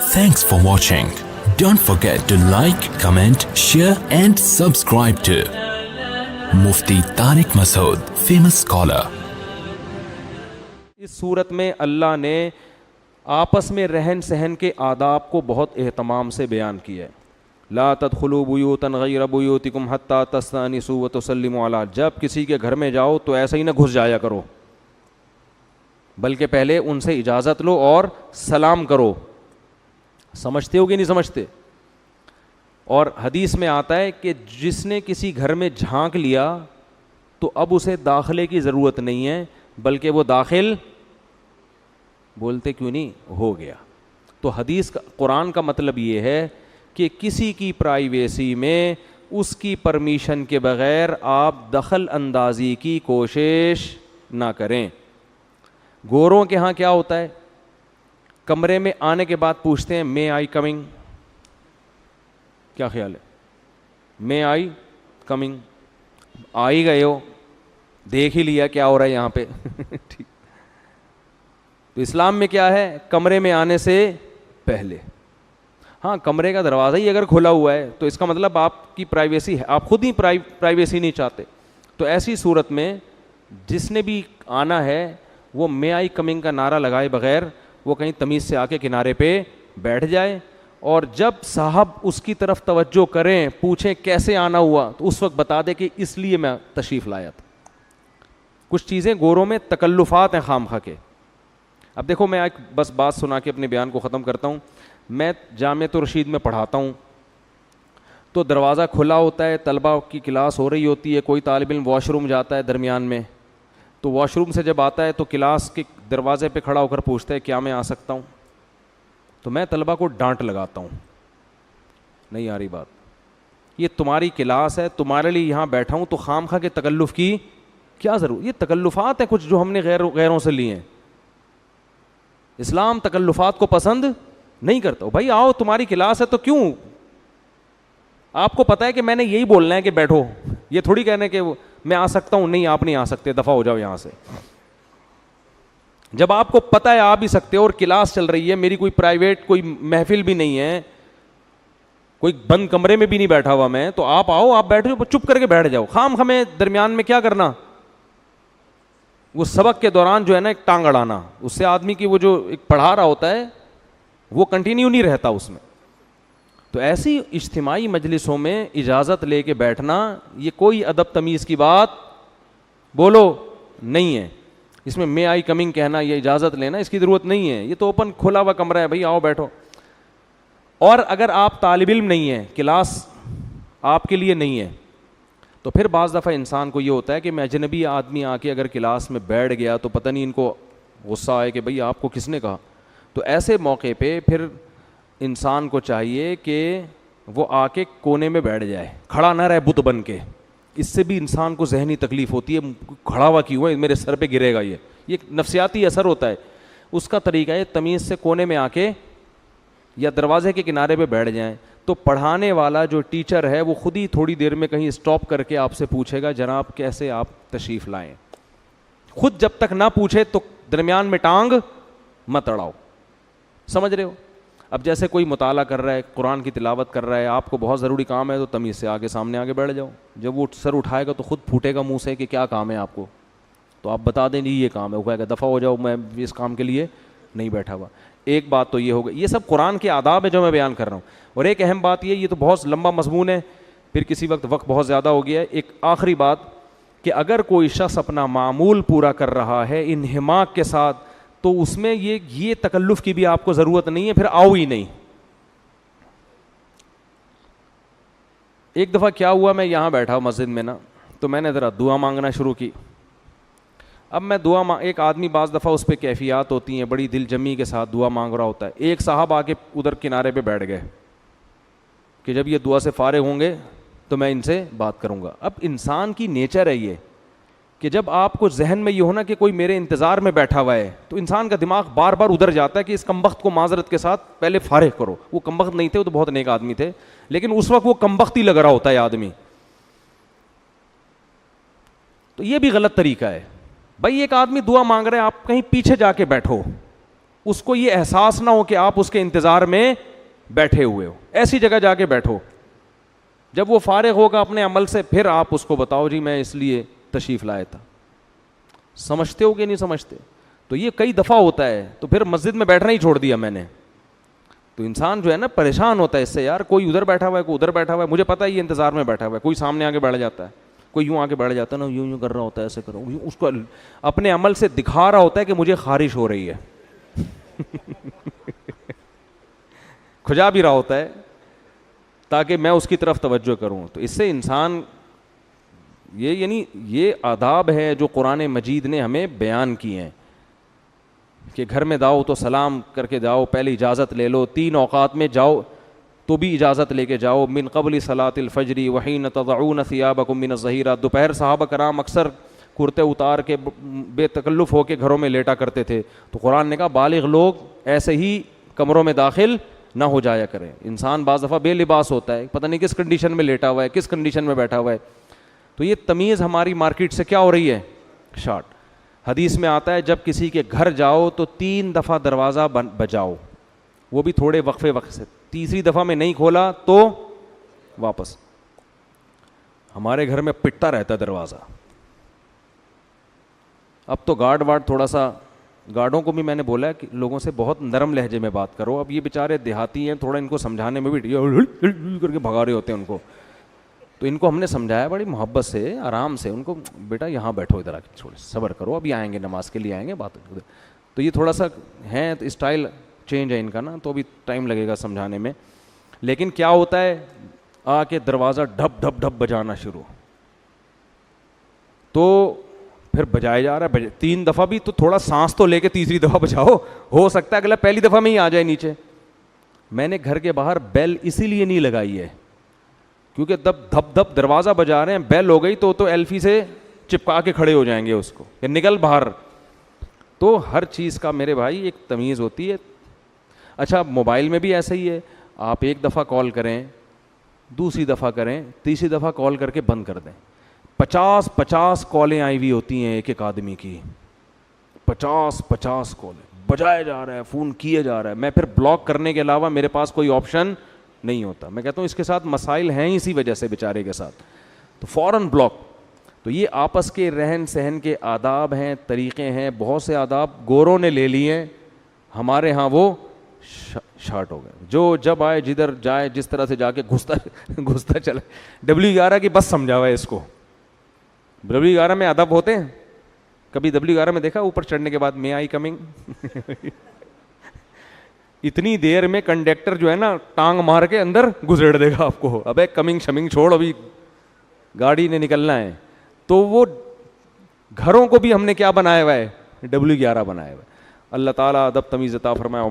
Thanks for watching. Don't forget to like, comment, share and subscribe to Mufti Tariq Masood, famous scholar. اس صورت میں اللہ نے آپس میں رہن سہن کے آداب کو بہت اہتمام سے بیان کیا ہے. لا تدخلوا بیوتا غیر بیوتکم حتی تستأنسوا وتسلموا علی. جب کسی کے گھر میں جاؤ تو ایسا ہی نہ گھس جایا کرو, بلکہ پہلے ان سے اجازت لو اور سلام کرو. سمجھتے ہو کہ نہیں سمجھتے؟ اور حدیث میں آتا ہے کہ جس نے کسی گھر میں جھانک لیا تو اب اسے داخلے کی ضرورت نہیں ہے, بلکہ وہ داخل بولتے کیوں نہیں ہو گیا. تو حدیث کا, قرآن کا مطلب یہ ہے کہ کسی کی پرائیویسی میں اس کی پرمیشن کے بغیر آپ دخل اندازی کی کوشش نہ کریں. گوروں کے ہاں کیا ہوتا ہے, کمرے میں آنے کے بعد پوچھتے ہیں مے آئی کمنگ. کیا خیال ہے؟ مے آئی کمنگ. آ ہی گئے ہو, دیکھ ہی لیا کیا ہو رہا ہے یہاں پہ. ٹھیک. تو اسلام میں کیا ہے, کمرے میں آنے سے پہلے. ہاں, کمرے کا دروازہ ہی اگر کھلا ہوا ہے تو اس کا مطلب آپ کی پرائیویسی ہے, آپ خود ہی پرائیویسی نہیں چاہتے. تو ایسی صورت میں جس نے بھی آنا ہے وہ مے آئی کمنگ کا نعرہ لگائے بغیر وہ کہیں تمیز سے آ کے کنارے پہ بیٹھ جائے, اور جب صاحب اس کی طرف توجہ کریں, پوچھیں کیسے آنا ہوا, تو اس وقت بتا دے کہ اس لیے میں تشریف لایا تھا. کچھ چیزیں گوروں میں تکلفات ہیں خام خواہ کے. اب دیکھو, میں ایک بس بات سنا کے اپنے بیان کو ختم کرتا ہوں. میں جامعۃ الرشید میں پڑھاتا ہوں, تو دروازہ کھلا ہوتا ہے, طلبہ کی کلاس ہو رہی ہوتی ہے, کوئی طالب علم واش روم جاتا ہے درمیان میں, تو واش روم سے جب آتا ہے تو کلاس کے دروازے پہ کھڑا ہو کر پوچھتا ہے کیا میں آ سکتا ہوں. تو میں طلبہ کو ڈانٹ لگاتا ہوں, نہیں آ رہی بات, یہ تمہاری کلاس ہے, تمہارے لیے یہاں بیٹھا ہوں, تو خام خواہ کے تکلف کی کیا ضرورت. یہ تکلفات ہیں کچھ جو ہم نے غیروں سے لیے ہیں. اسلام تکلفات کو پسند نہیں کرتا. بھائی آؤ, تمہاری کلاس ہے تو کیوں, آپ کو پتا ہے کہ میں نے یہی بولنا ہے کہ بیٹھو, یہ تھوڑی کہنا ہے کہ میں آ سکتا ہوں, نہیں آپ نہیں آ سکتے, دفعہ ہو جاؤ یہاں سے. جب آپ کو پتا ہے آ بھی سکتے ہو اور کلاس چل رہی ہے, میری کوئی پرائیویٹ کوئی محفل بھی نہیں ہے, کوئی بند کمرے میں بھی نہیں بیٹھا ہوا میں, تو آپ آؤ, آپ بیٹھو, چپ کر کے بیٹھ جاؤ. خام ہمیں درمیان میں کیا کرنا, وہ سبق کے دوران جو ہے نا ایک ٹانگ اڑانا, اس سے آدمی کی وہ جو ایک پڑھا رہا ہوتا ہے وہ کنٹینیو نہیں رہتا اس میں. تو ایسی اجتماعی مجلسوں میں اجازت لے کے بیٹھنا یہ کوئی ادب تمیز کی بات بولو نہیں ہے. اس میں مے آئی کمنگ کہنا, یہ اجازت لینا, اس کی ضرورت نہیں ہے. یہ تو اوپن کھلا ہوا کمرہ ہے, بھائی آؤ بیٹھو. اور اگر آپ طالب علم نہیں ہیں, کلاس آپ کے لیے نہیں ہے, تو پھر بعض دفعہ انسان کو یہ ہوتا ہے کہ میں اجنبی آدمی آ کے اگر کلاس میں بیٹھ گیا تو پتہ نہیں ان کو غصہ آئے کہ بھئی آپ کو کس نے کہا. تو ایسے موقع پہ پھر انسان کو چاہیے کہ وہ آ کے کونے میں بیٹھ جائے, کھڑا نہ رہے بت بن کے. اس سے بھی انسان کو ذہنی تکلیف ہوتی ہے, کھڑا ہوا کیوں ہے, میرے سر پہ گرے گا, یہ ایک نفسیاتی اثر ہوتا ہے. اس کا طریقہ ہے تمیز سے کونے میں آ کے یا دروازے کے کنارے پہ بیٹھ جائیں. تو پڑھانے والا جو ٹیچر ہے وہ خود ہی تھوڑی دیر میں کہیں اسٹاپ کر کے آپ سے پوچھے گا جناب کیسے آپ تشریف لائیں. خود جب تک نہ پوچھے تو درمیان میں ٹانگ مت اڑاؤ. سمجھ رہے ہو؟ اب جیسے کوئی مطالعہ کر رہا ہے, قرآن کی تلاوت کر رہا ہے, آپ کو بہت ضروری کام ہے, تو تمیز سے آگے سامنے آگے بیٹھ جاؤ. جب وہ سر اٹھائے گا تو خود پھوٹے گا منہ سے کہ کیا کام ہے آپ کو, تو آپ بتا دیں جی یہ کام ہے. وہ کہے گا دفعہ ہو جاؤ, میں اس کام کے لیے نہیں بیٹھا ہوا. ایک بات تو یہ ہوگا, یہ سب قرآن کے آداب ہے جو میں بیان کر رہا ہوں. اور ایک اہم بات یہ تو بہت لمبا مضمون ہے, پھر کسی وقت بہت زیادہ ہو گیا ہے. ایک آخری بات کہ اگر کوئی شخص اپنا معمول پورا کر رہا ہے انہماک کے ساتھ, تو اس میں یہ تکلف کی بھی آپ کو ضرورت نہیں ہے, پھر آؤ ہی نہیں. ایک دفعہ کیا ہوا, میں یہاں بیٹھا مسجد میں نا, تو میں نے ذرا دعا مانگنا شروع کی. اب میں ایک آدمی بعض دفعہ اس پہ کیفیات ہوتی ہیں, بڑی دل جمی کے ساتھ دعا مانگ رہا ہوتا ہے. ایک صاحب آ کے ادھر کنارے پہ بیٹھ گئے کہ جب یہ دعا سے فارغ ہوں گے تو میں ان سے بات کروں گا. اب انسان کی نیچر ہے یہ کہ جب آپ کو ذہن میں یہ ہونا کہ کوئی میرے انتظار میں بیٹھا ہوا ہے, تو انسان کا دماغ بار بار ادھر جاتا ہے کہ اس کمبخت کو معذرت کے ساتھ پہلے فارغ کرو. وہ کمبخت نہیں تھے, وہ تو بہت نیک آدمی تھے, لیکن اس وقت وہ کمبخت ہی لگ رہا ہوتا ہے آدمی. تو یہ بھی غلط طریقہ ہے. بھائی ایک آدمی دعا مانگ رہے ہیں, آپ کہیں پیچھے جا کے بیٹھو, اس کو یہ احساس نہ ہو کہ آپ اس کے انتظار میں بیٹھے ہوئے ہو. ایسی جگہ جا کے بیٹھو, جب وہ فارغ ہوگا اپنے عمل سے پھر آپ اس کو بتاؤ جی میں اس لیے تشریف لائے تھا. سمجھتے ہو کہ نہیں سمجھتے؟ تو یہ کئی دفعہ ہوتا ہے, تو پھر مسجد میں بیٹھنا ہی چھوڑ دیا میں نے. تو انسان جو ہے نا پریشان ہوتا ہے اس سے, یار کوئی ادھر بیٹھا ہوا ہے, کوئی ادھر بیٹھا ہوا ہے, مجھے پتا ہے یہ انتظار میں بیٹھا ہوا ہے, کوئی سامنے آگے بیٹھ جاتا ہے, کوئی یوں آگے بیٹھ جاتا ہے نا, یوں کر رہا ہوتا ہے, ایسے کرو, اس کو اپنے عمل سے دکھا رہا ہوتا ہے کہ مجھے خارش ہو رہی ہے. کھجا بھی رہا ہوتا ہے تاکہ میں اس کی طرف توجہ کروں. تو اس سے انسان یہ آداب ہے جو قرآن مجید نے ہمیں بیان کیے ہیں کہ گھر میں جاؤ تو سلام کر کے جاؤ, پہلے اجازت لے لو, 3 اوقات میں جاؤ تو بھی اجازت لے کے جاؤ, من قبل صلاۃ الفجر وحین تضعون ثیابکم من الظہیرہ. دوپہر صحابہ کرام اکثر کرتے اتار کے بے تکلف ہو کے گھروں میں لیٹا کرتے تھے, تو قرآن نے کہا بالغ لوگ ایسے ہی کمروں میں داخل نہ ہو جایا کریں. انسان بعض دفعہ بے لباس ہوتا ہے, پتہ نہیں کس کنڈیشن میں لیٹا ہوا ہے, کس کنڈیشن میں بیٹھا ہوا ہے. تو یہ تمیز ہماری مارکیٹ سے کیا ہو رہی ہے, شارٹ. حدیث میں آتا ہے جب کسی کے گھر جاؤ تو 3 دفعہ دروازہ بجاؤ, وہ بھی تھوڑے وقفے وقت سے, تیسری دفعہ میں نہیں کھولا تو واپس. ہمارے گھر میں پٹتا رہتا ہے دروازہ. اب تو گارڈ وارڈ تھوڑا سا, گارڈوں کو بھی میں نے بولا ہے کہ لوگوں سے بہت نرم لہجے میں بات کرو. اب یہ بیچارے دیہاتی ہیں, تھوڑا ان کو سمجھانے میں بھی کر کے بھگا رہے ہوتے ہیں ان کو, تو ان کو ہم نے سمجھایا بڑی محبت سے, آرام سے ان کو, بیٹا یہاں بیٹھو, ادھر آ کے چھوڑے صبر کرو, ابھی آئیں گے نماز کے لیے آئیں گے بات. تو یہ تھوڑا سا ہے اسٹائل چینج ہے ان کا نا, تو ابھی ٹائم لگے گا سمجھانے میں. لیکن کیا ہوتا ہے, آ کے دروازہ ڈھپ ڈھپ ڈھپ بجانا شروع, تو پھر بجائے جا رہا ہے 3 دفعہ بھی, تو تھوڑا سانس تو لے کے تیسری دفعہ بجاؤ, ہو سکتا ہے اگلا پہلی دفعہ میں ہی آ جائے نیچے. میں نے گھر کے باہر بیل اسی لیے نہیں لگائی ہے کیونکہ دھپ دھپ دروازہ بجا رہے ہیں, بیل ہو گئی تو ایلفی سے چپکا کے کھڑے ہو جائیں گے اس کو کہ نکل باہر. تو ہر چیز کا میرے بھائی ایک تمیز ہوتی ہے. اچھا موبائل میں بھی ایسا ہی ہے, آپ 1 دفعہ کال کریں, دوسری دفعہ کریں, تیسری دفعہ کال کر کے بند کر دیں. 50 کالیں آئی ہوئی ہوتی ہیں ایک آدمی کی, 50 کالیں بجایا جا رہا ہے, فون کیے جا رہا ہے. میں پھر بلاک کرنے کے علاوہ میرے پاس کوئی آپشن نہیں ہوتا. میں کہتا ہوں اس کے ساتھ مسائل ہیں اسی وجہ سے بیچارے کے ساتھ, تو فوراً بلاک. تو یہ آپس کے رہن سہن کے آداب ہیں, طریقے ہیں. بہت سے آداب گوروں نے لے لیے ہیں, ہمارے ہاں وہ شارٹ ہو گئے. جو جب آئے جدھر جائے جس طرح سے جا کے گھستا چلا. W11 کی بس سمجھا ہوا ہے اس کو. W11 میں ادب ہوتے ہیں, کبھی W11 میں دیکھا اوپر چڑھنے کے بعد میں آئی کمنگ اتنی دیر میں کنڈکٹر جو ہے نا ٹانگ مار کے اندر گزیڑ دے گا آپ کو, ابے کمنگ شمنگ چھوڑ, ابھی گاڑی نے نکلنا ہے. تو وہ گھروں کو بھی ہم نے کیا بنایا ہوا ہے, W11 بنایا ہوا ہے. اللہ تعالیٰ ادب تمیز عطا فرمائے.